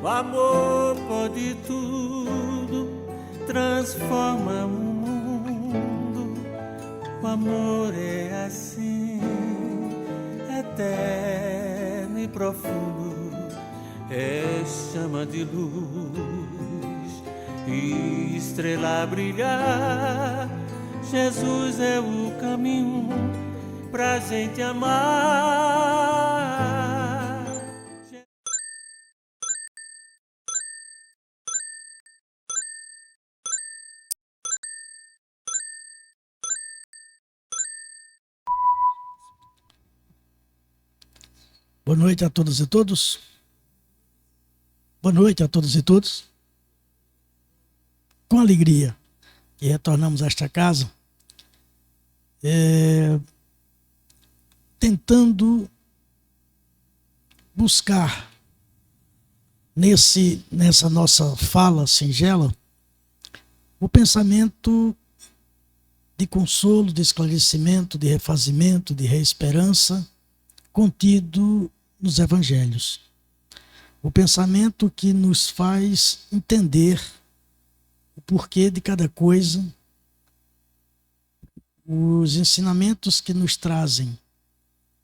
O amor pode tudo, transforma o mundo. O amor é assim, eterno e profundo. É chama de luz e estrela a brilhar. Jesus é o caminho pra gente amar. Boa noite a todas e todos. Boa noite a todos e todos. Com alegria que retornamos a esta casa, tentando buscar nessa nossa fala singela o pensamento de consolo, de esclarecimento, de refazimento, de reesperança contido nos evangelhos. O pensamento que nos faz entender o porquê de cada coisa, os ensinamentos que nos trazem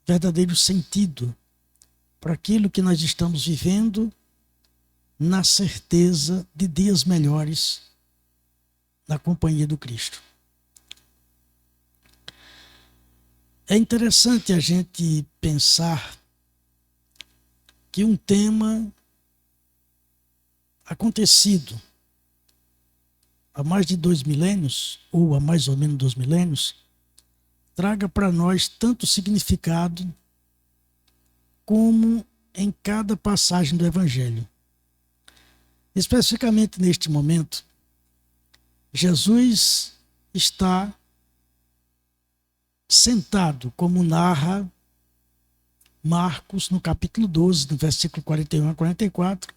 verdadeiro sentido para aquilo que nós estamos vivendo, na certeza de dias melhores na companhia do Cristo. É interessante a gente pensar que um tema acontecido há mais de 2 milênios, ou há mais ou menos 2 milênios, traga para nós tanto significado como em cada passagem do Evangelho. Especificamente neste momento, Jesus está sentado, como narra Marcos no capítulo 12, no versículo 41 a 44,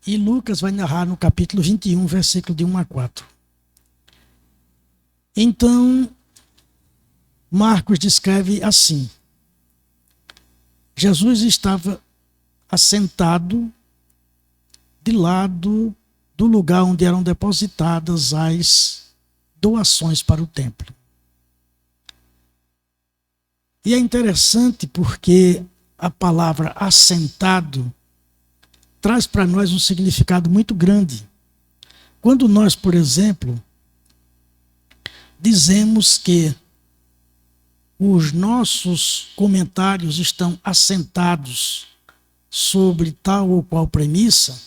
e Lucas vai narrar no capítulo 21, versículo de 1 a 4. Então, Marcos descreve assim: Jesus estava assentado de lado do lugar onde eram depositadas as doações para o templo. E é interessante porque a palavra assentado traz para nós um significado muito grande. Quando nós, por exemplo, dizemos que os nossos comentários estão assentados sobre tal ou qual premissa,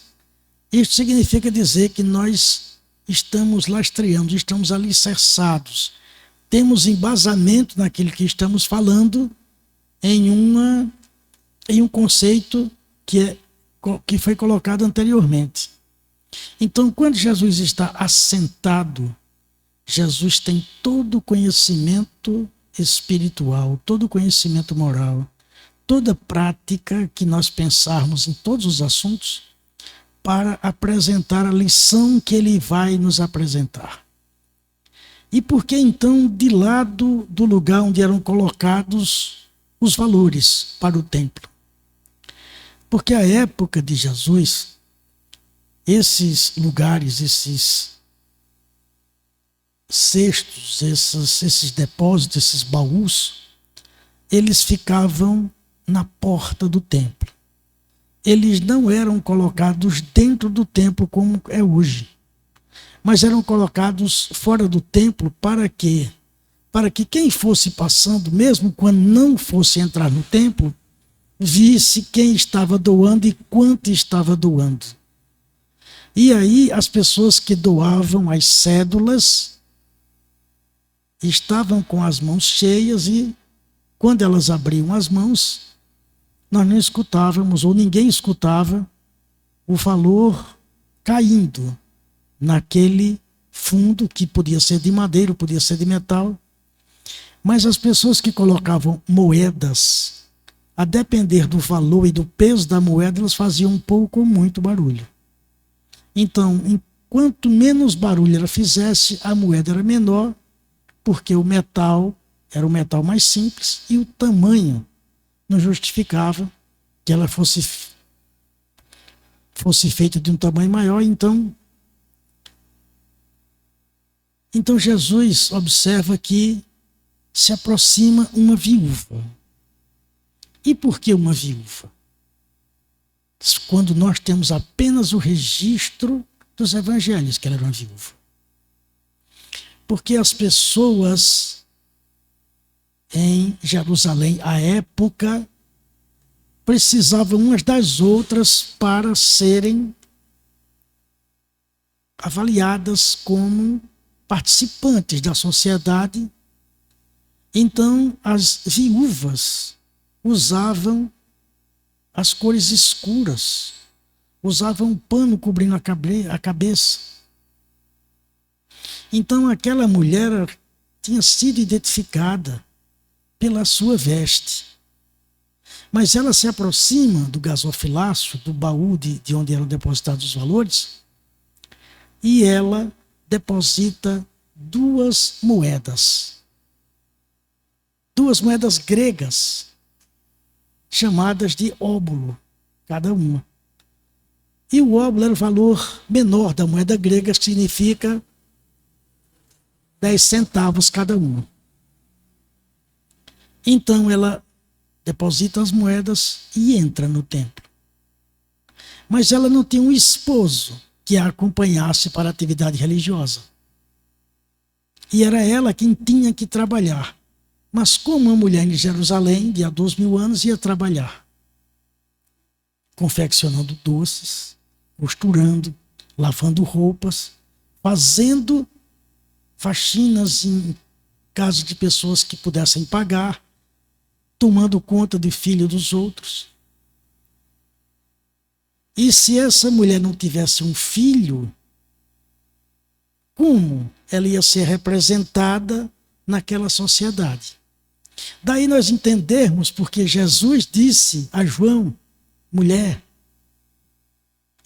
isso significa dizer que nós estamos lastreando, estamos alicerçados, temos embasamento naquilo que estamos falando em um conceito que foi colocado anteriormente. Então, quando Jesus está assentado, Jesus tem todo o conhecimento espiritual, todo o conhecimento moral, toda prática que nós pensarmos em todos os assuntos para apresentar a lição que ele vai nos apresentar. E por que então de lado do lugar onde eram colocados os valores para o templo? Porque a época de Jesus, esses lugares, esses cestos, esses depósitos, esses baús, eles ficavam na porta do templo. Eles não eram colocados dentro do templo como é hoje, mas eram colocados fora do templo para quê? Para que quem fosse passando, mesmo quando não fosse entrar no templo, visse quem estava doando e quanto estava doando. E aí as pessoas que doavam as cédulas estavam com as mãos cheias e quando elas abriam as mãos, nós não escutávamos, ou ninguém escutava, o valor caindo naquele fundo que podia ser de madeira, podia ser de metal. Mas as pessoas que colocavam moedas, a depender do valor e do peso da moeda, elas faziam um pouco ou muito barulho. Então, enquanto menos barulho ela fizesse, a moeda era menor, porque o metal era o metal mais simples e o tamanho não justificava que ela fosse fosse feita de um tamanho maior, então Jesus observa que se aproxima uma viúva. E por que uma viúva? Quando nós temos apenas o registro dos evangelhos que ela era uma viúva. Porque as pessoas em Jerusalém, à época, precisavam umas das outras para serem avaliadas como participantes da sociedade. Então, as viúvas usavam as cores escuras, usavam um pano cobrindo a cabeça. Então, aquela mulher tinha sido identificada pela sua veste. Mas ela se aproxima do gasofilácio, do baú de onde eram depositados os valores, e ela deposita 2 moedas. 2 moedas gregas, chamadas de óbulo, cada uma. E o óbulo era o valor menor da moeda grega, que significa 10 centavos cada uma. Então ela deposita as moedas e entra no templo. Mas ela não tinha um esposo que a acompanhasse para a atividade religiosa. E era ela quem tinha que trabalhar. Mas como uma mulher em Jerusalém, de há 2.000 anos, ia trabalhar? Confeccionando doces, costurando, lavando roupas, fazendo faxinas em casa de pessoas que pudessem pagar, tomando conta de filho dos outros. E se essa mulher não tivesse um filho, como ela ia ser representada naquela sociedade? Daí nós entendermos porque Jesus disse a João: mulher,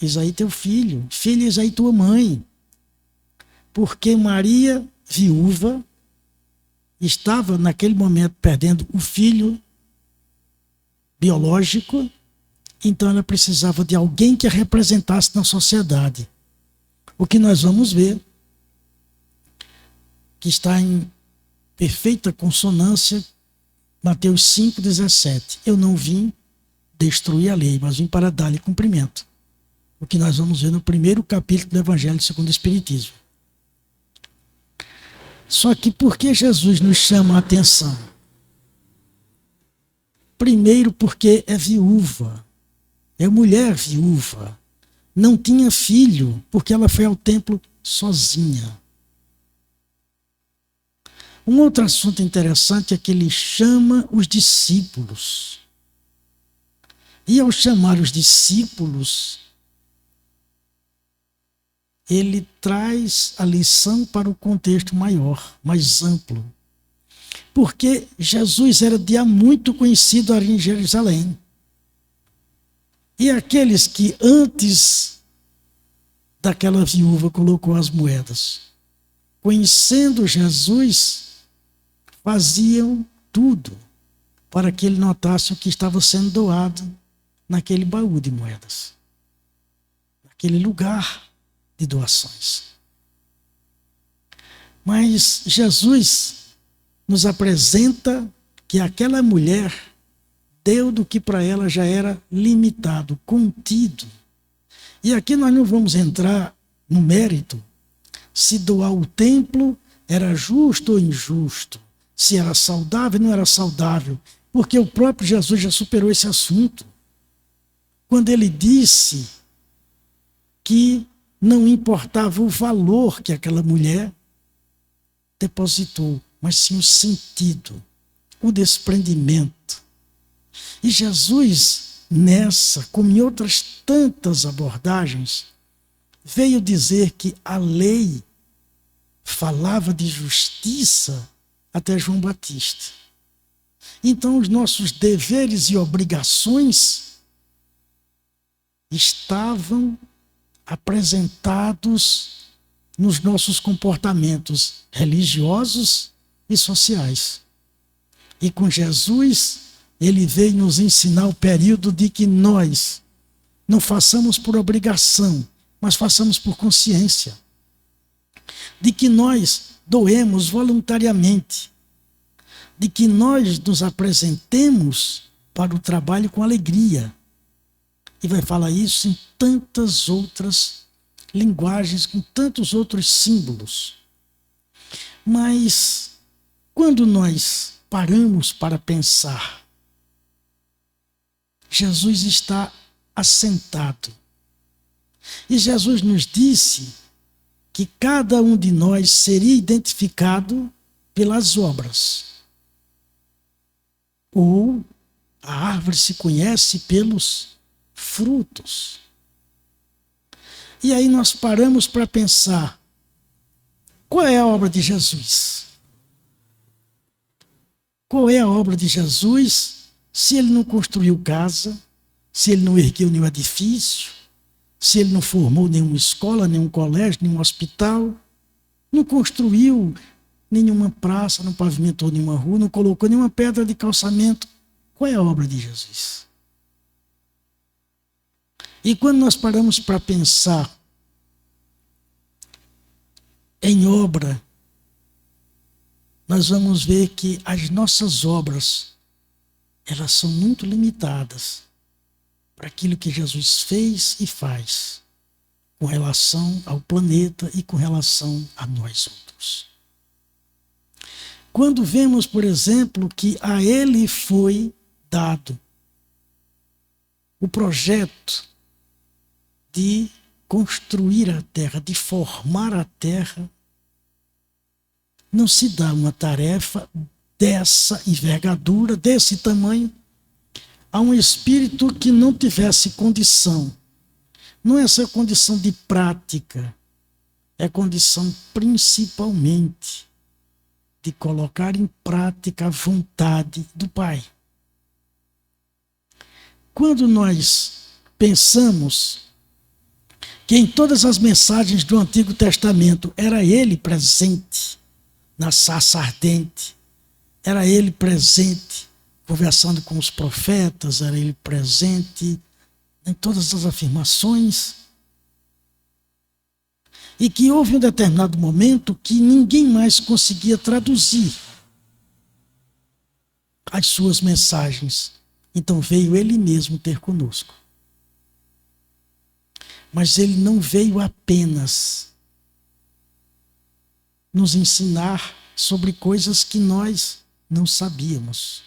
eis aí teu filho, filha, eis aí tua mãe. Porque Maria, viúva, estava naquele momento perdendo o filho biológico, então ela precisava de alguém que a representasse na sociedade. O que nós vamos ver, que está em perfeita consonância, Mateus 5,17. Eu não vim destruir a lei, mas vim para dar-lhe cumprimento. O que nós vamos ver no primeiro capítulo do Evangelho segundo o Espiritismo. Só que por que Jesus nos chama a atenção? Primeiro porque é viúva, é mulher viúva, não tinha filho, porque ela foi ao templo sozinha. Um outro assunto interessante é que ele chama os discípulos. E ao chamar os discípulos, ele traz a lição para o contexto maior, mais amplo. Porque Jesus era de há muito conhecido ali em Jerusalém. E aqueles que antes daquela viúva colocou as moedas, conhecendo Jesus, faziam tudo para que ele notasse o que estava sendo doado naquele baú de moedas, naquele lugar de doações. Mas Jesus nos apresenta que aquela mulher deu do que para ela já era limitado, contido. E aqui nós não vamos entrar no mérito se doar o templo era justo ou injusto, se era saudável ou não era saudável, porque o próprio Jesus já superou esse assunto. Quando ele disse que não importava o valor que aquela mulher depositou, mas sim o sentido, o desprendimento. E Jesus, nessa, como em outras tantas abordagens, veio dizer que a lei falava de justiça até João Batista. Então, os nossos deveres e obrigações estavam apresentados nos nossos comportamentos religiosos e sociais. E com Jesus, ele veio nos ensinar o período de que nós não façamos por obrigação, mas façamos por consciência. De que nós doemos voluntariamente. De que nós nos apresentemos para o trabalho com alegria. E vai falar isso em tantas outras linguagens, com tantos outros símbolos. Mas quando nós paramos para pensar, Jesus está assentado. E Jesus nos disse que cada um de nós seria identificado pelas obras. Ou a árvore se conhece pelos frutos. E aí nós paramos para pensar, qual é a obra de Jesus? Qual é a obra de Jesus se ele não construiu casa, se ele não ergueu nenhum edifício, se ele não formou nenhuma escola, nenhum colégio, nenhum hospital, não construiu nenhuma praça, não pavimentou nenhuma rua, não colocou nenhuma pedra de calçamento? Qual é a obra de Jesus? E quando nós paramos para pensar em obra, nós vamos ver que as nossas obras, elas são muito limitadas para aquilo que Jesus fez e faz com relação ao planeta e com relação a nós outros. Quando vemos, por exemplo, que a ele foi dado o projeto de construir a terra, de formar a terra, não se dá uma tarefa dessa envergadura, desse tamanho, a um espírito que não tivesse condição. Não é essa condição de prática, é condição principalmente de colocar em prática a vontade do Pai. Quando nós pensamos que em todas as mensagens do Antigo Testamento era ele presente na sarça ardente, era ele presente conversando com os profetas, era ele presente em todas as afirmações, e que houve um determinado momento que ninguém mais conseguia traduzir as suas mensagens. Então veio ele mesmo ter conosco. Mas ele não veio apenas nos ensinar sobre coisas que nós não sabíamos.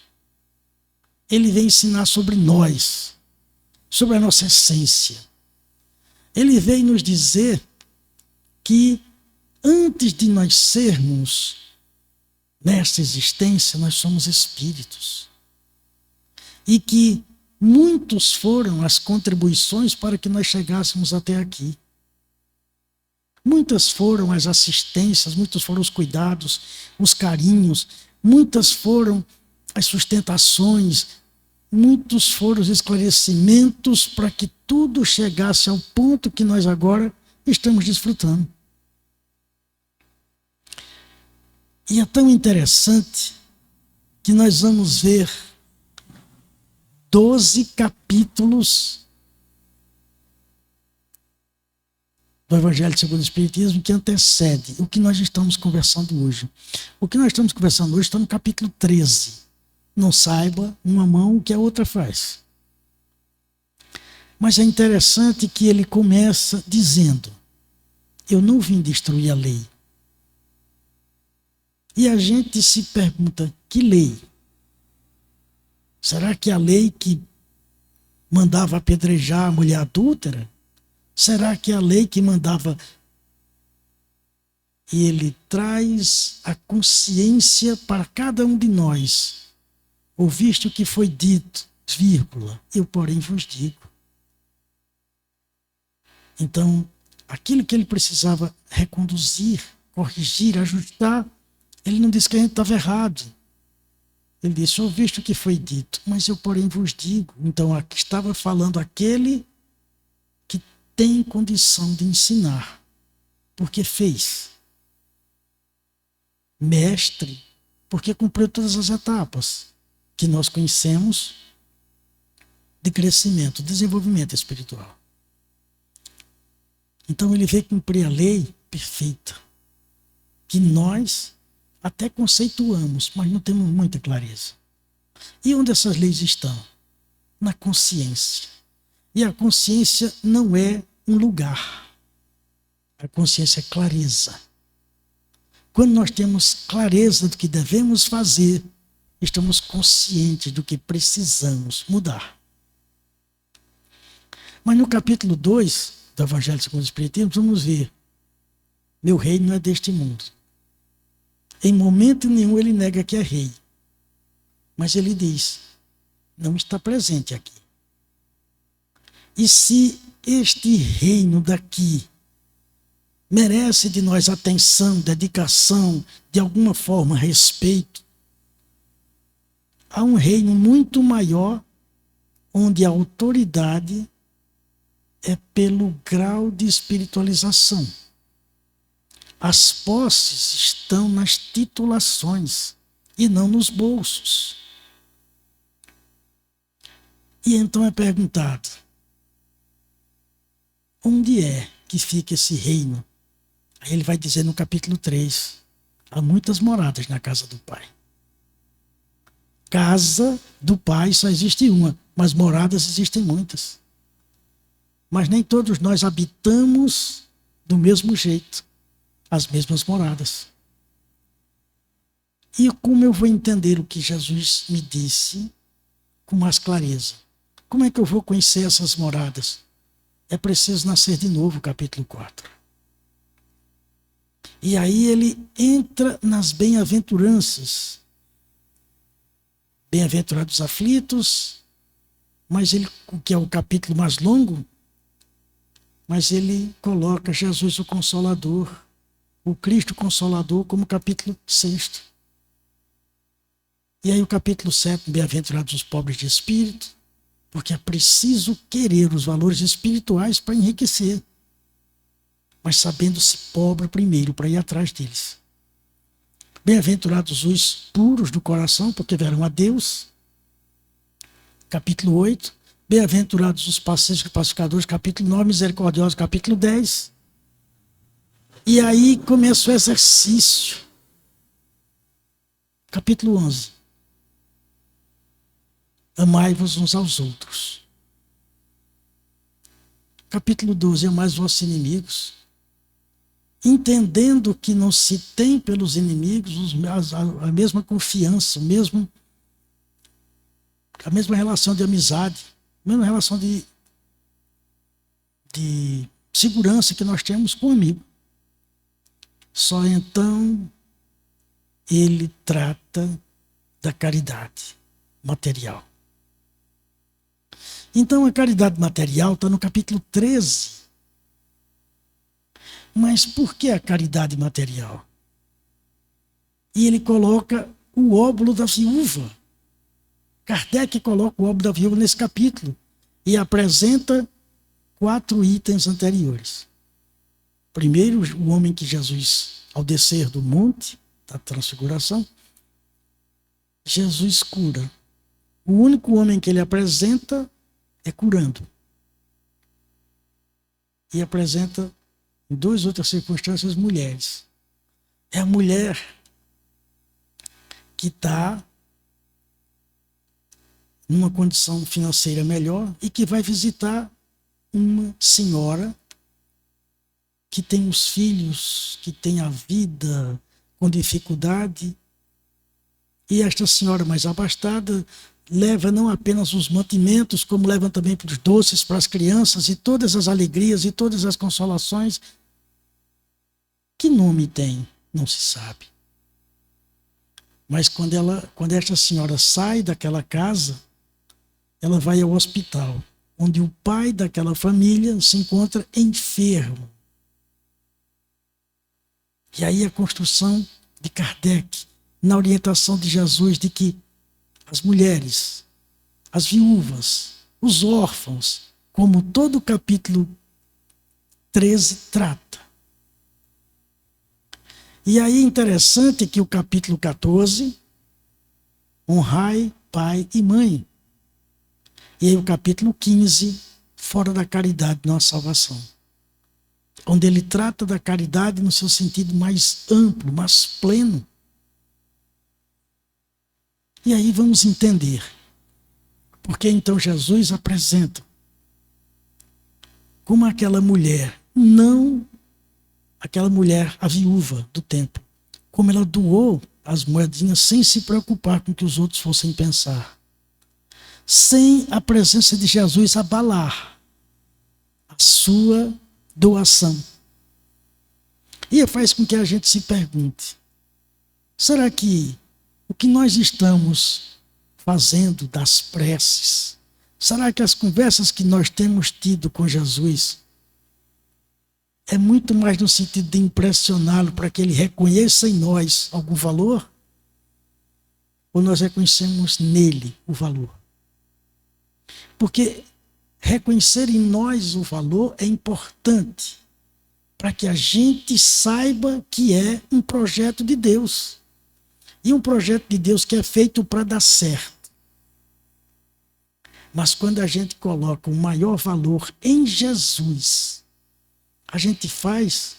Ele veio ensinar sobre nós, sobre a nossa essência. Ele veio nos dizer que antes de nós sermos nesta existência, nós somos espíritos. E que muitos foram as contribuições para que nós chegássemos até aqui. Muitas foram as assistências, muitos foram os cuidados, os carinhos, muitas foram as sustentações, muitos foram os esclarecimentos para que tudo chegasse ao ponto que nós agora estamos desfrutando. E é tão interessante que nós vamos ver 12 capítulos do Evangelho segundo o Espiritismo que antecede o que nós estamos conversando hoje. O que nós estamos conversando hoje está no capítulo 13. Não saiba uma mão o que a outra faz. Mas é interessante que ele começa dizendo: eu não vim destruir a lei. E a gente se pergunta, que lei? Será que a lei que mandava apedrejar a mulher adúltera? Será que a lei que mandava... E ele traz a consciência para cada um de nós. Ouviste o que foi dito, vírgula, eu porém vos digo. Então, aquilo que ele precisava reconduzir, corrigir, ajustar, ele não disse que a gente estava errado. Ele disse, ouviste o que foi dito, mas eu porém vos digo. Então, aqui estava falando aquele que tem condição de ensinar, porque fez. Mestre, porque cumpriu todas as etapas que nós conhecemos de crescimento, desenvolvimento espiritual. Então ele veio cumprir a lei perfeita, que nós até conceituamos, mas não temos muita clareza. E onde essas leis estão? Na consciência. E a consciência não é um lugar. A consciência é clareza. Quando nós temos clareza do que devemos fazer, estamos conscientes do que precisamos mudar. Mas no capítulo 2 do Evangelho segundo o Espiritismo, vamos ver: meu reino não é deste mundo. Em momento nenhum ele nega que é rei. Mas ele diz, não está presente aqui. E se este reino daqui merece de nós atenção, dedicação, de alguma forma respeito, há um reino muito maior, onde a autoridade é pelo grau de espiritualização. As posses estão nas titulações e não nos bolsos. E então é perguntado, onde é que fica esse reino? Aí ele vai dizer no capítulo 3, há muitas moradas na casa do Pai. Casa do Pai só existe uma, mas moradas existem muitas. Mas nem todos nós habitamos do mesmo jeito, as mesmas moradas. E como eu vou entender o que Jesus me disse com mais clareza? Como é que eu vou conhecer essas moradas? É preciso nascer de novo, capítulo 4. E aí ele entra nas bem-aventuranças. Bem-aventurados aflitos, mas ele, que é o capítulo mais longo, mas ele coloca Jesus o Consolador, o Cristo Consolador, como capítulo 6. E aí o capítulo 7, bem-aventurados os pobres de espírito, porque é preciso querer os valores espirituais para enriquecer, mas sabendo-se pobre primeiro para ir atrás deles. Bem-aventurados os puros do coração, porque verão a Deus. Capítulo 8. Bem-aventurados os pacificadores, capítulo 9. Misericordiosos, capítulo 10. E aí começa o exercício. Capítulo 11. Amai-vos uns aos outros. Capítulo 12. Amai os vossos inimigos. Entendendo que não se tem pelos inimigos a mesma confiança, a mesma relação de amizade, a mesma relação de segurança que nós temos com o amigo. Só então ele trata da caridade material. Então a caridade material está no capítulo 13. Mas por que a caridade material? E ele coloca o óbolo da viúva. Kardec coloca o óbolo da viúva nesse capítulo e apresenta 4 itens anteriores. Primeiro, o homem que Jesus, ao descer do monte da transfiguração, Jesus cura. O único homem que ele apresenta é curando. E apresenta em 2 outras circunstâncias, mulheres. É a mulher que está numa condição financeira melhor e que vai visitar uma senhora que tem os filhos, que tem a vida com dificuldade. E esta senhora mais abastada leva não apenas os mantimentos, como leva também os doces para as crianças e todas as alegrias e todas as consolações. Que nome tem? Não se sabe. Mas quando esta senhora sai daquela casa, ela vai ao hospital, onde o pai daquela família se encontra enfermo. E aí a construção de Kardec, na orientação de Jesus, de que as mulheres, as viúvas, os órfãos, como todo o capítulo 13 trata. E aí é interessante que o capítulo 14, honrai pai e mãe. E aí o capítulo 15, fora da caridade, nossa salvação. Onde ele trata da caridade no seu sentido mais amplo, mais pleno. E aí vamos entender. Porque então Jesus apresenta como aquela mulher, não aquela mulher, a viúva do templo, como ela doou as moedinhas sem se preocupar com o que os outros fossem pensar. Sem a presença de Jesus abalar a sua doação. E faz com que a gente se pergunte, será que o que nós estamos fazendo das preces, será que as conversas que nós temos tido com Jesus é muito mais no sentido de impressioná-lo para que ele reconheça em nós algum valor? Ou nós reconhecemos nele o valor? Porque reconhecer em nós o valor é importante para que a gente saiba que é um projeto de Deus. E um projeto de Deus que é feito para dar certo. Mas quando a gente coloca o maior valor em Jesus, a gente faz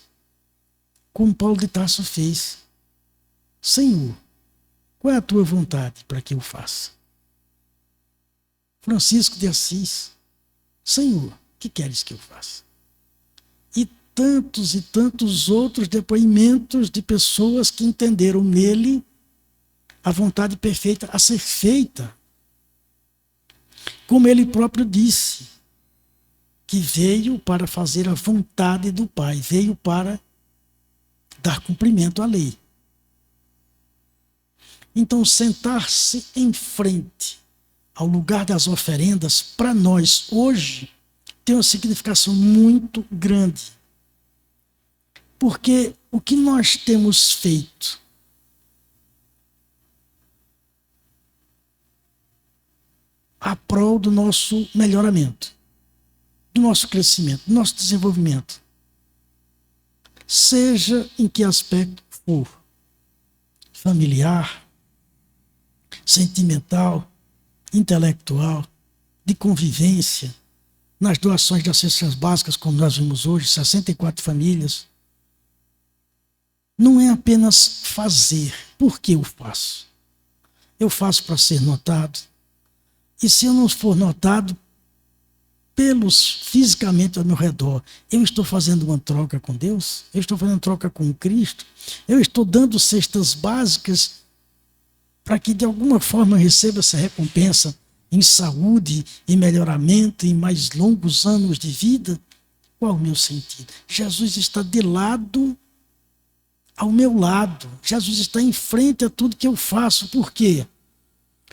como Paulo de Tarso fez. Senhor, qual é a tua vontade para que eu faça? Francisco de Assis, Senhor, o que queres que eu faça? E tantos outros depoimentos de pessoas que entenderam nele a vontade perfeita a ser feita. Como ele próprio disse, que veio para fazer a vontade do Pai, veio para dar cumprimento à lei. Então, sentar-se em frente ao lugar das oferendas, para nós, hoje, tem uma significação muito grande. Porque o que nós temos feito a prol do nosso melhoramento, do nosso crescimento, do nosso desenvolvimento, seja em que aspecto for, familiar, sentimental, intelectual, de convivência, nas doações de cestas básicas, como nós vimos hoje, 64 famílias, não é apenas fazer. Por que eu faço? Eu faço para ser notado. E se eu não for notado pelos fisicamente ao meu redor, eu estou fazendo uma troca com Deus? Eu estou fazendo troca com Cristo? Eu estou dando cestas básicas para que de alguma forma eu receba essa recompensa em saúde, em melhoramento, em mais longos anos de vida? Qual o meu sentido? Jesus está de lado, ao meu lado. Jesus está em frente a tudo que eu faço. Por quê?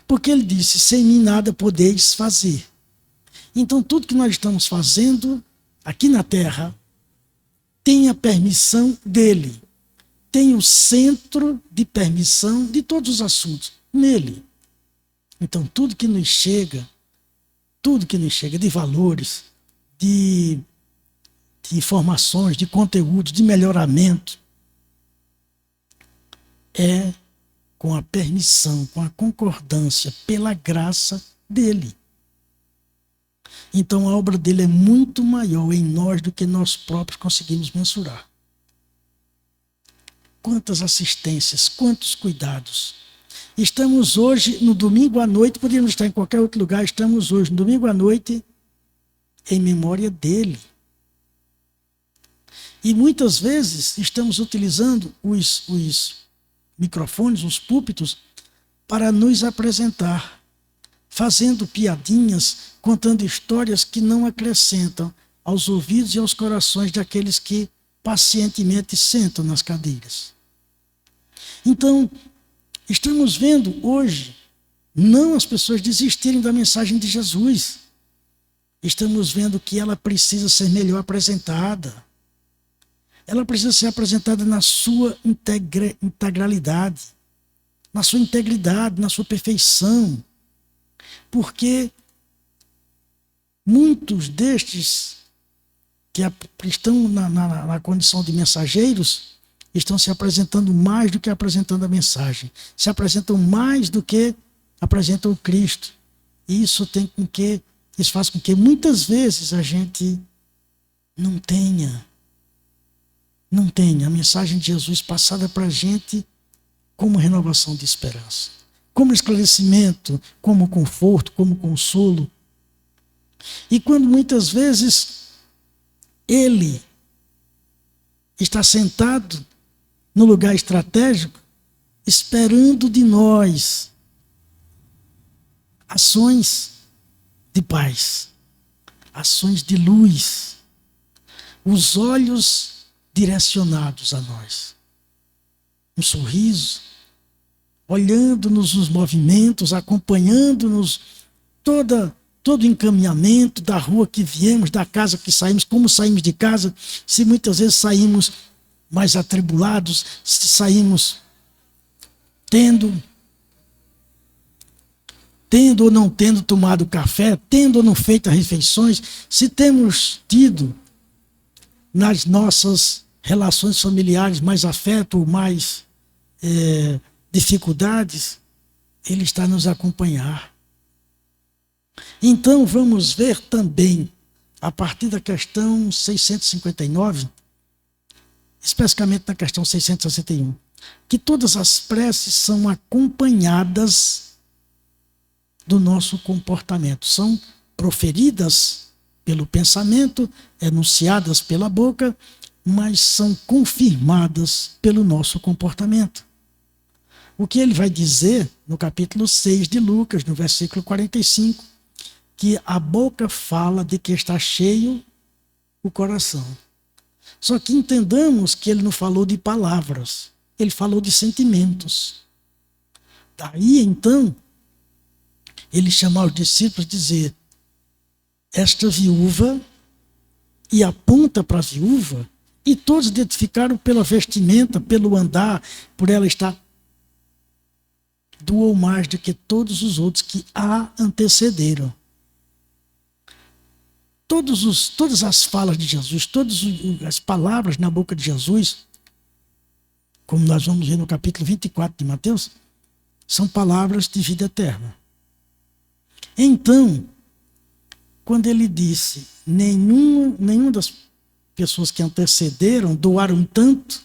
Porque ele disse, sem mim nada podeis fazer. Então tudo que nós estamos fazendo aqui na Terra tem a permissão dele. Tem o centro de permissão de todos os assuntos nele. Então tudo que nos chega de valores, de informações, de conteúdo, de melhoramento, é com a permissão, com a concordância, pela graça dele. Então a obra dele é muito maior em nós do que nós próprios conseguimos mensurar. Quantas assistências, quantos cuidados. Estamos hoje, no domingo à noite, podíamos estar em qualquer outro lugar, estamos hoje, no domingo à noite, em memória dele. E muitas vezes estamos utilizando os microfones, os púlpitos, para nos apresentar, fazendo piadinhas, contando histórias que não acrescentam aos ouvidos e aos corações daqueles que pacientemente sentam nas cadeiras. Então, estamos vendo hoje, não as pessoas desistirem da mensagem de Jesus. Estamos vendo que ela precisa ser melhor apresentada. Ela precisa ser apresentada na sua integralidade, na sua integridade, na sua perfeição. Porque muitos destes que estão na condição de mensageiros estão se apresentando mais do que apresentando a mensagem. Se apresentam mais do que apresentam o Cristo. E isso tem com que Isso faz com que muitas vezes a gente não tenha a mensagem de Jesus passada para a gente como renovação de esperança, como esclarecimento, como conforto, como consolo. E quando muitas vezes ele está sentado no lugar estratégico, esperando de nós ações de paz, ações de luz, os olhos direcionados a nós. Um sorriso, olhando-nos os movimentos, acompanhando-nos todo o encaminhamento da rua que viemos, da casa que saímos, como saímos de casa, se muitas vezes saímos mais atribulados, se saímos tendo ou não tendo tomado café, tendo ou não feito refeições, se temos tido nas nossas relações familiares mais afeto ou mais dificuldades, ele está a nos acompanhar. Então vamos ver também, a partir da questão 659, especificamente na questão 661, que todas as preces são acompanhadas do nosso comportamento. São proferidas pelo pensamento, enunciadas pela boca, mas são confirmadas pelo nosso comportamento. O que ele vai dizer no capítulo 6 de Lucas, no versículo 45, que a boca fala de que está cheio o coração. Só que entendamos que ele não falou de palavras, ele falou de sentimentos. Daí, então, ele chamar os discípulos e dizer: esta viúva, e aponta para a viúva, e todos identificaram pela vestimenta, pelo andar, por ela estar, doou mais do que todos os outros que a antecederam. Todas as falas de Jesus, todas as palavras na boca de Jesus, como nós vamos ver no capítulo 24 de Mateus, são palavras de vida eterna. Então, quando ele disse, nenhuma das pessoas que antecederam doaram tanto,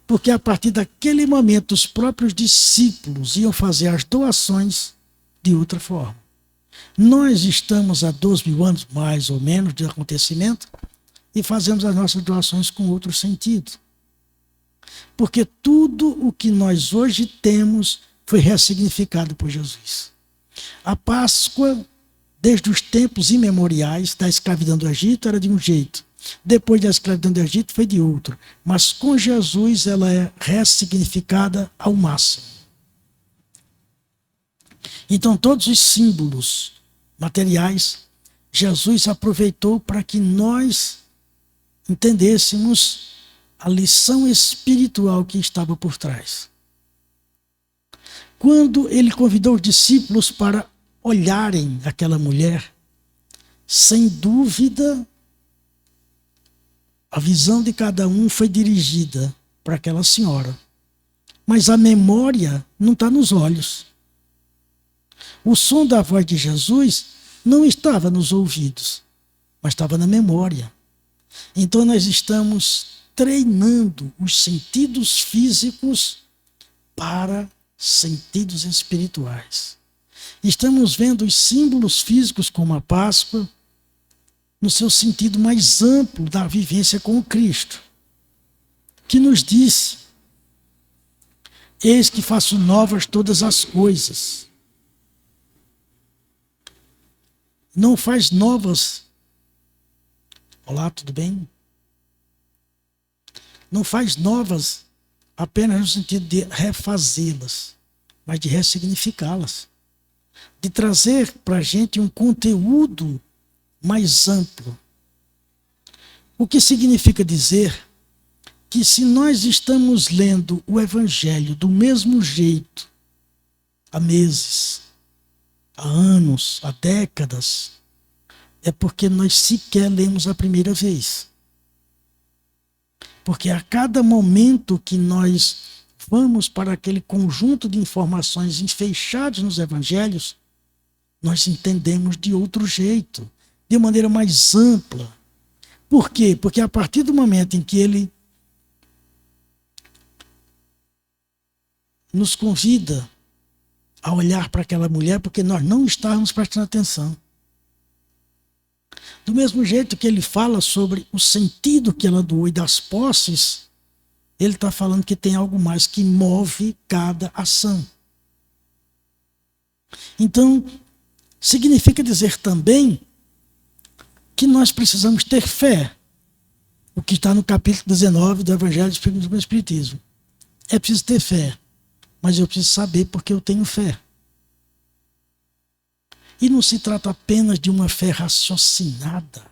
porque a partir daquele momento os próprios discípulos iam fazer as doações de outra forma. Nós estamos há 2.000 anos, mais ou menos, de acontecimento, e fazemos as nossas doações com outro sentido. Porque tudo o que nós hoje temos foi ressignificado por Jesus. A Páscoa, desde os tempos imemoriais da escravidão do Egito, era de um jeito. Depois da escravidão do Egito foi de outro. Mas com Jesus ela é ressignificada ao máximo. Então todos os símbolos materiais, Jesus aproveitou para que nós entendêssemos a lição espiritual que estava por trás. Quando ele convidou os discípulos para olharem aquela mulher, sem dúvida, a visão de cada um foi dirigida para aquela senhora. Mas a memória não está nos olhos. O som da voz de Jesus não estava nos ouvidos, mas estava na memória. Então nós estamos treinando os sentidos físicos para sentidos espirituais. Estamos vendo os símbolos físicos como a Páscoa no seu sentido mais amplo da vivência com o Cristo, que nos disse: eis que faço novas todas as coisas. Não faz novas. Olá, tudo bem? Não faz novas apenas no sentido de refazê-las, mas de ressignificá-las. De trazer para a gente um conteúdo mais amplo. O que significa dizer que se nós estamos lendo o Evangelho do mesmo jeito, há meses, há anos, há décadas, é porque nós sequer lemos a primeira vez. Porque a cada momento que nós vamos para aquele conjunto de informações enfeixados nos evangelhos, nós entendemos de outro jeito, de maneira mais ampla. Por quê? Porque a partir do momento em que ele nos convida a olhar para aquela mulher, porque nós não estávamos prestando atenção. Do mesmo jeito que ele fala sobre o sentido que ela doou e das posses, ele está falando que tem algo mais que move cada ação. Então, significa dizer também que nós precisamos ter fé. O que está no capítulo 19 do Evangelho segundo o Espiritismo. É preciso ter fé, mas eu preciso saber porque eu tenho fé. E não se trata apenas de uma fé raciocinada.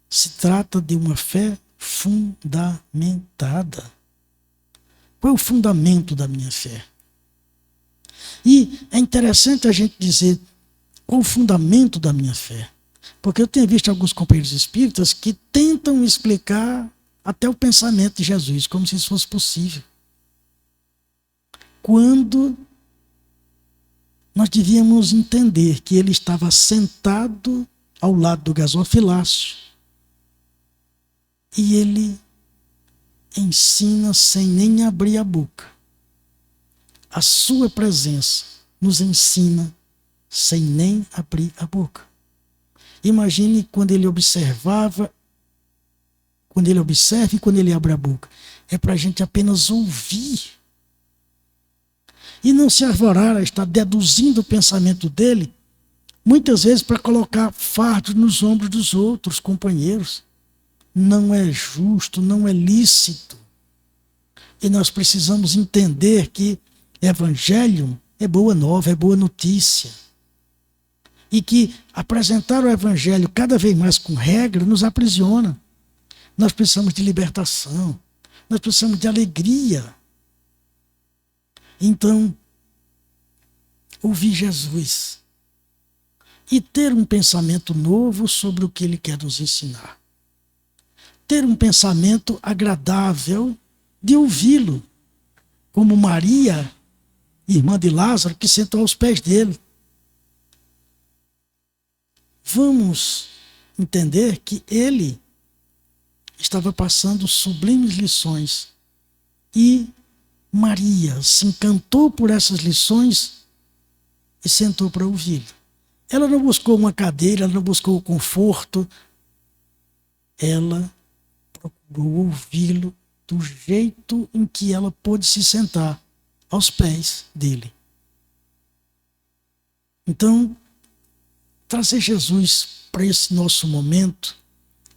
Se trata de uma fé fundamentada. Qual é o fundamento da minha fé? E é interessante a gente dizer qual o fundamento da minha fé. Porque eu tenho visto alguns companheiros espíritas que tentam explicar até o pensamento de Jesus, como se isso fosse possível. Quando nós devíamos entender que ele estava sentado ao lado do gasofilácio e ele ensina sem nem abrir a boca. A sua presença nos ensina sem nem abrir a boca. Imagine quando ele observa e quando ele abre a boca. É para a gente apenas ouvir. E não se arvorar a estar deduzindo o pensamento dele, muitas vezes para colocar fardos nos ombros dos outros companheiros. Não é justo, não é lícito. E nós precisamos entender que Evangelho é boa nova, é boa notícia. E que apresentar o Evangelho cada vez mais com regra nos aprisiona. Nós precisamos de libertação, nós precisamos de alegria. Então, ouvir Jesus e ter um pensamento novo sobre o que ele quer nos ensinar. Ter um pensamento agradável de ouvi-lo, como Maria, irmã de Lázaro, que sentou aos pés dele. Vamos entender que ele estava passando sublimes lições e Maria se encantou por essas lições e sentou para ouvi-lo. Ela não buscou uma cadeira, ela não buscou o conforto, ela procurou ouvi-lo do jeito em que ela pôde se sentar, aos pés dele. Então, trazer Jesus para esse nosso momento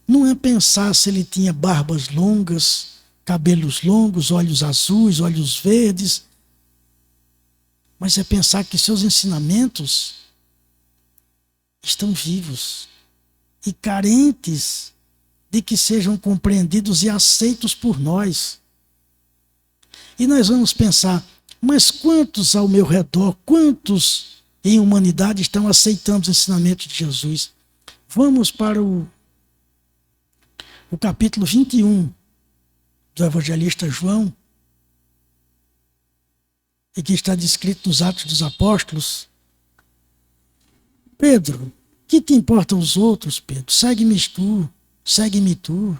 não é pensar se ele tinha barbas longas, cabelos longos, olhos azuis, olhos verdes, mas é pensar que seus ensinamentos estão vivos e carentes de que sejam compreendidos e aceitos por nós. E nós vamos pensar, mas quantos ao meu redor, quantos em humanidade estão aceitando os ensinamentos de Jesus? Vamos para o capítulo 21 do evangelista João, e que está descrito nos Atos dos Apóstolos. Pedro, que te importam os outros, Pedro? Segue-me tu.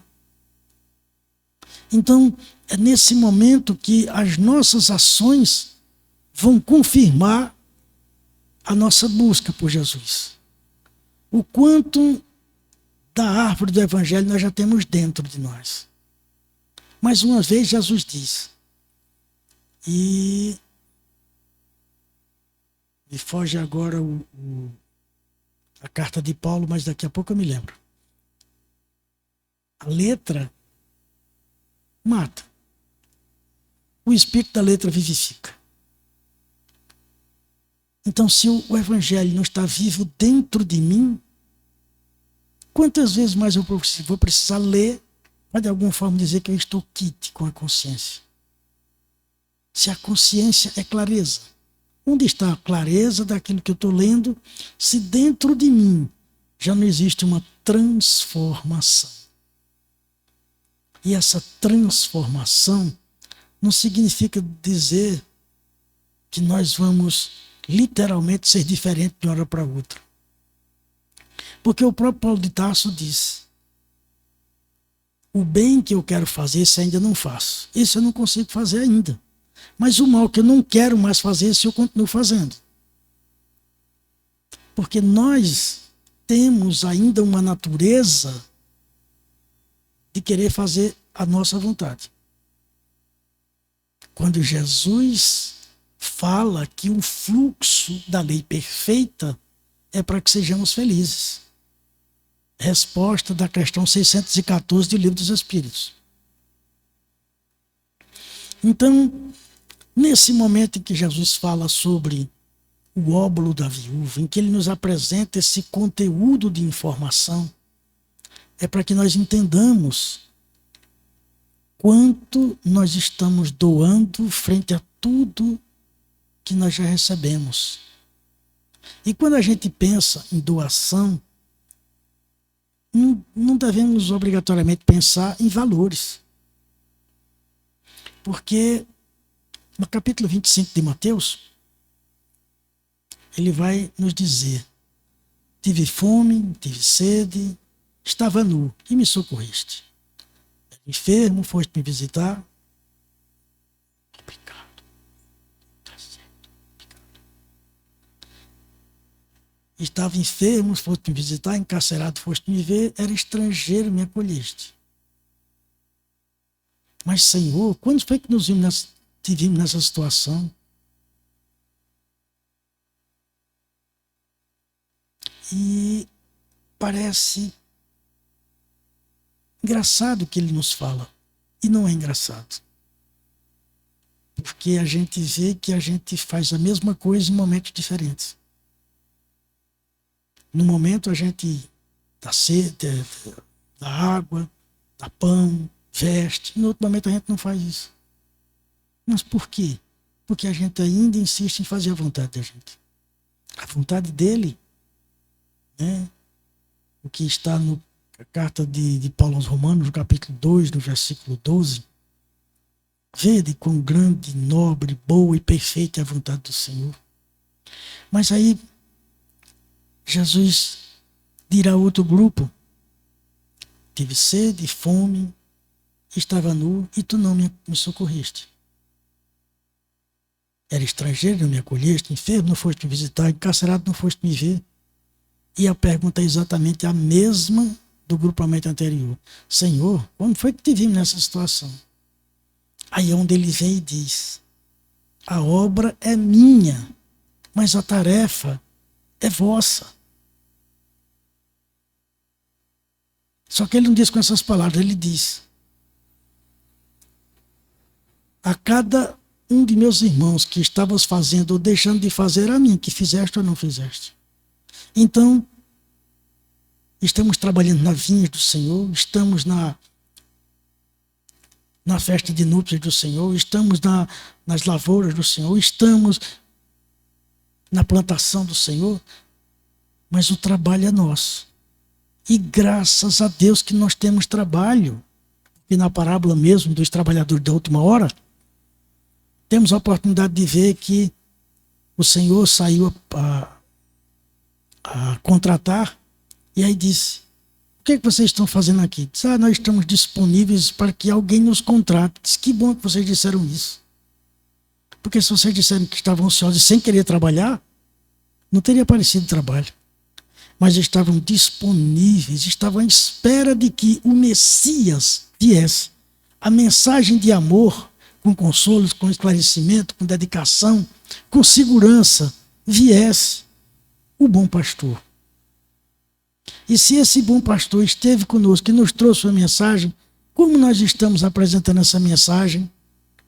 Então, é nesse momento que as nossas ações vão confirmar a nossa busca por Jesus. O quanto da árvore do Evangelho nós já temos dentro de nós. Mais uma vez, Jesus diz, e me foge agora a carta de Paulo, mas daqui a pouco eu me lembro. A letra mata. O espírito da letra vivifica. Então, se o Evangelho não está vivo dentro de mim, quantas vezes mais eu vou precisar ler para de alguma forma dizer que eu estou quite com a consciência? Se a consciência é clareza, onde está a clareza daquilo que eu estou lendo, se dentro de mim já não existe uma transformação? E essa transformação não significa dizer que nós vamos literalmente ser diferente de uma hora para outra. Porque o próprio Paulo de Tarso disse: o bem que eu quero fazer, esse ainda não faço. Esse eu não consigo fazer ainda. Mas o mal que eu não quero mais fazer, esse eu continuo fazendo. Porque nós temos ainda uma natureza de querer fazer a nossa vontade. Quando Jesus fala que o fluxo da lei perfeita é para que sejamos felizes. Resposta da questão 614 do Livro dos Espíritos. Então, nesse momento em que Jesus fala sobre o óbolo da viúva, em que ele nos apresenta esse conteúdo de informação, é para que nós entendamos quanto nós estamos doando frente a tudo que nós já recebemos. E quando a gente pensa em doação, não devemos obrigatoriamente pensar em valores. Porque no capítulo 25 de Mateus, ele vai nos dizer: tive fome, tive sede, estava nu e me socorriste. Enfermo, foste me visitar. Obrigado. Tá certo. Obrigado. Estava enfermo, foste me visitar, encarcerado, foste me ver, era estrangeiro, me acolheste. Mas, Senhor, quando foi que nos vimos nessa situação? E parece engraçado que ele nos fala. E não é engraçado. Porque a gente vê que a gente faz a mesma coisa em momentos diferentes. No momento a gente dá sede, dá água, dá pão, veste. No outro momento a gente não faz isso. Mas por quê? Porque a gente ainda insiste em fazer a vontade da gente. A vontade dele, né? O que está na carta de Paulo aos Romanos, no capítulo 2, no versículo 12. Vede quão grande, nobre, boa e perfeita é a vontade do Senhor. Mas aí Jesus dirá a outro grupo: tive sede, fome, estava nu e tu não me socorreste. Era estrangeiro, não me acolheste, enfermo, não foste me visitar, encarcerado, não foste me ver. E a pergunta é exatamente a mesma do grupamento anterior: Senhor, quando foi que te vimos nessa situação? Aí é onde ele vem e diz: a obra é minha, mas a tarefa é vossa. Só que ele não diz com essas palavras, ele diz: a cada um de meus irmãos que estavas fazendo ou deixando de fazer, a mim, que fizeste ou não fizeste. Então, estamos trabalhando na vinha do Senhor, estamos na festa de núpcias do Senhor, estamos nas lavouras do Senhor, estamos na plantação do Senhor, mas o trabalho é nosso. E graças a Deus que nós temos trabalho. E na parábola mesmo dos trabalhadores da última hora, temos a oportunidade de ver que o Senhor saiu a contratar e aí disse: o que é que vocês estão fazendo aqui? Disse: nós estamos disponíveis para que alguém nos contrate. Disse: que bom que vocês disseram isso. Porque se vocês disseram que estavam ansiosos sem querer trabalhar, não teria aparecido trabalho. Mas estavam disponíveis, estavam à espera de que o Messias viesse. A mensagem de amor, com consolo, com esclarecimento, com dedicação, com segurança, viesse. O bom pastor. E se esse bom pastor esteve conosco e nos trouxe uma mensagem, como nós estamos apresentando essa mensagem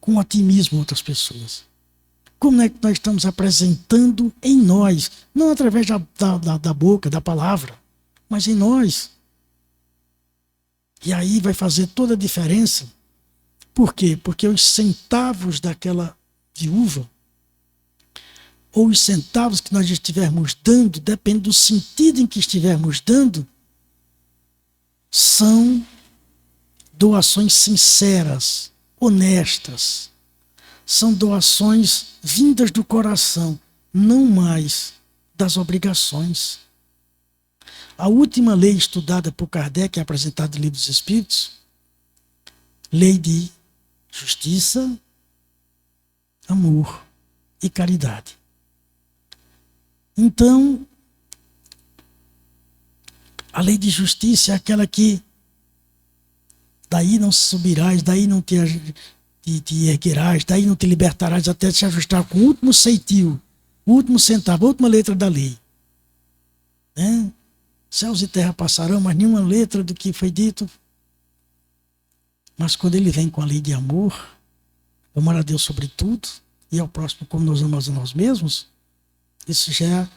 com otimismo a outras pessoas? Como é que nós estamos apresentando em nós, não através da boca, da palavra, mas em nós? E aí vai fazer toda a diferença. Por quê? Porque os centavos daquela viúva, ou os centavos que nós estivermos dando, depende do sentido em que estivermos dando, são doações sinceras, honestas. São doações vindas do coração, não mais das obrigações. A última lei estudada por Kardec, apresentada no Livro dos Espíritos, lei de justiça, amor e caridade. Então, a lei de justiça é aquela que daí não subirás, daí não te erguerás, daí não te libertarás até te ajustar com o último ceitil, o último centavo, a última letra da lei. Né? Céus e terra passarão, mas nenhuma letra do que foi dito. Mas quando ele vem com a lei de amor, amar a Deus sobre tudo e ao próximo como nós amamos a nós mesmos, isso já é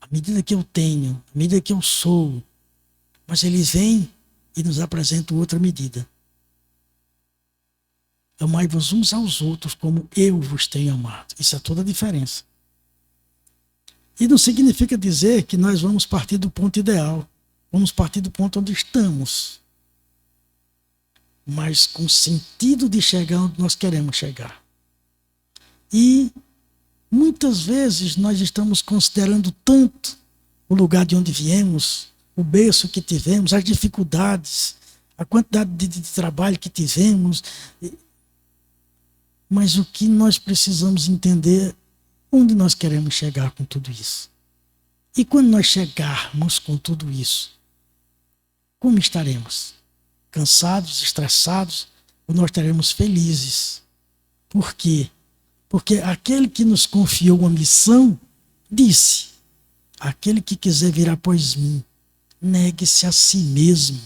a medida que eu tenho, a medida que eu sou. Mas ele vem e nos apresenta outra medida. Amai-vos uns aos outros como eu vos tenho amado. Isso é toda a diferença. E não significa dizer que nós vamos partir do ponto ideal. Vamos partir do ponto onde estamos. Mas com sentido de chegar onde nós queremos chegar. E muitas vezes nós estamos considerando tanto o lugar de onde viemos, o berço que tivemos, as dificuldades, a quantidade de trabalho que tivemos. Mas o que nós precisamos entender, onde nós queremos chegar com tudo isso. E quando nós chegarmos com tudo isso, como estaremos? Cansados, estressados, ou nós estaremos felizes? Por quê? Porque aquele que nos confiou uma missão disse: aquele que quiser vir após mim, negue-se a si mesmo.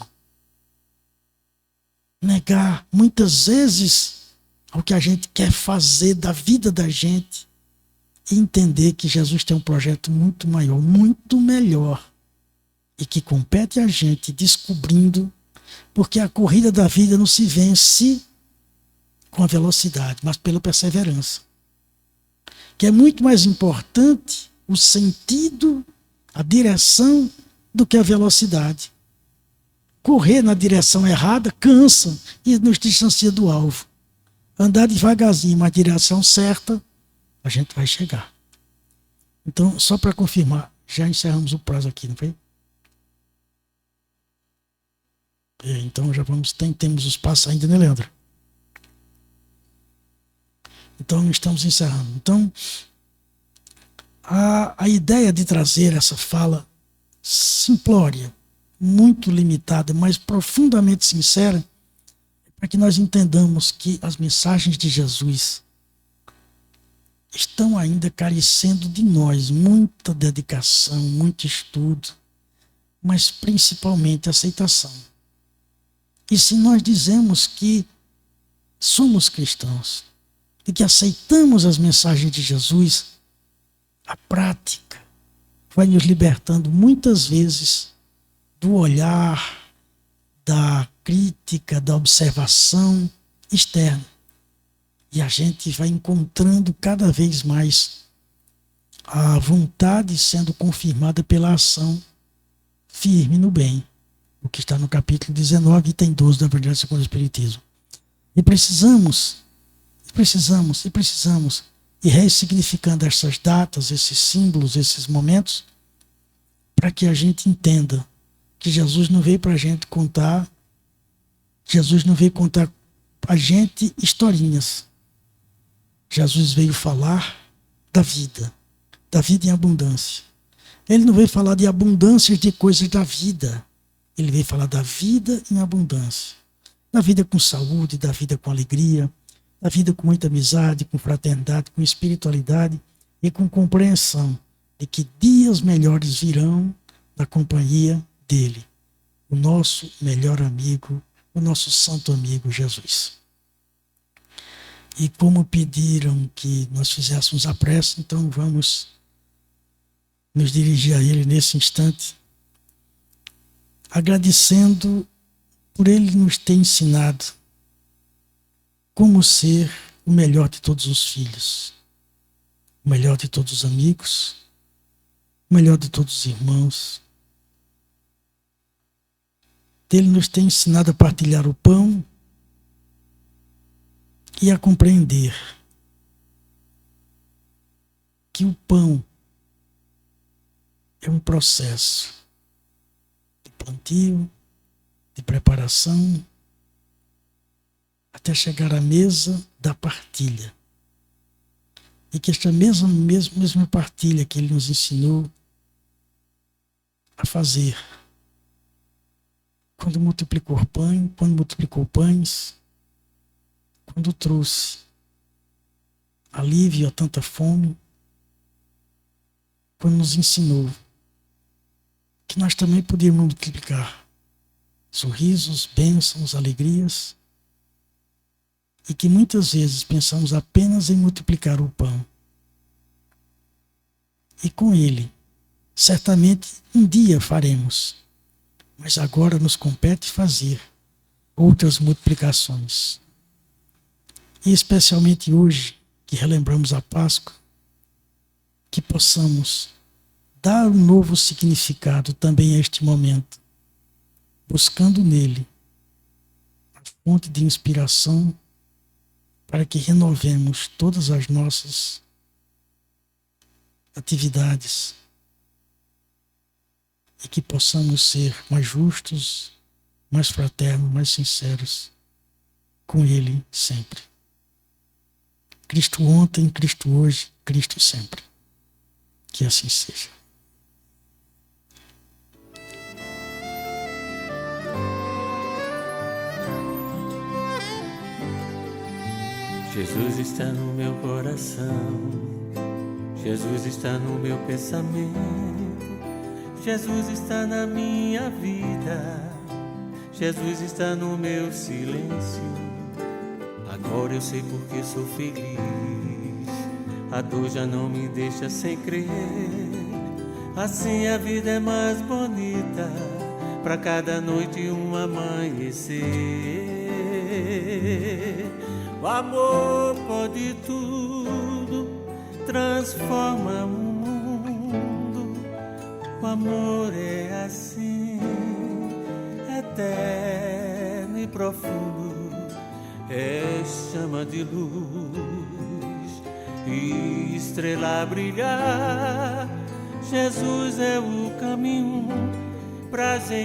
Negar, muitas vezes, ao que a gente quer fazer da vida da gente e entender que Jesus tem um projeto muito maior, muito melhor e que compete a gente descobrindo, porque a corrida da vida não se vence com a velocidade, mas pela perseverança. Que é muito mais importante o sentido, a direção, do que a velocidade. Correr na direção errada cansa e nos distancia do alvo. Andar devagarzinho, mas na direção certa, a gente vai chegar. Então, só para confirmar, já encerramos o prazo aqui, não foi? Então, já temos os passos ainda, né, Leandro? Então, estamos encerrando. Então, a ideia de trazer essa fala simplória, muito limitada, mas profundamente sincera, é para que nós entendamos que as mensagens de Jesus estão ainda carecendo de nós muita dedicação, muito estudo, mas principalmente aceitação. E se nós dizemos que somos cristãos e que aceitamos as mensagens de Jesus, a prática vai nos libertando muitas vezes do olhar, da crítica, da observação externa. E a gente vai encontrando cada vez mais a vontade sendo confirmada pela ação firme no bem. O que está no capítulo 19, item 12 da Evangelho segundo o Espiritismo. E precisamos ir ressignificando essas datas, esses símbolos, esses momentos, para que a gente entenda que Jesus não veio para a gente contar, Jesus não veio contar a gente historinhas. Jesus veio falar da vida em abundância. Ele não veio falar de abundância de coisas da vida. Ele veio falar da vida em abundância. Da vida com saúde, da vida com alegria, da vida com muita amizade, com fraternidade, com espiritualidade e com compreensão de que dias melhores virão na companhia dele, o nosso melhor amigo, o nosso santo amigo Jesus. E como pediram que nós fizéssemos a prece, então vamos nos dirigir a ele nesse instante, agradecendo por ele nos ter ensinado como ser o melhor de todos os filhos, o melhor de todos os amigos, o melhor de todos os irmãos. Ele nos tem ensinado a partilhar o pão e a compreender que o pão é um processo de plantio, de preparação, até chegar à mesa da partilha. E que esta mesma partilha que ele nos ensinou a fazer, quando multiplicou pães, quando trouxe alívio a tanta fome, quando nos ensinou que nós também podíamos multiplicar sorrisos, bênçãos, alegrias, e que muitas vezes pensamos apenas em multiplicar o pão. E com ele, certamente um dia faremos, mas agora nos compete fazer outras multiplicações. E especialmente hoje, que relembramos a Páscoa, que possamos dar um novo significado também a este momento, buscando nele a fonte de inspiração para que renovemos todas as nossas atividades e que possamos ser mais justos, mais fraternos, mais sinceros com Ele sempre. Cristo ontem, Cristo hoje, Cristo sempre. Que assim seja. Jesus está no meu coração, Jesus está no meu pensamento, Jesus está na minha vida, Jesus está no meu silêncio. Agora eu sei porque sou feliz, a dor já não me deixa sem crer. Assim a vida é mais bonita, pra cada noite um amanhecer. O amor pode tudo, transforma o mundo. O amor é assim, eterno e profundo. É chama de luz e estrela a brilhar. Jesus é o caminho pra gente.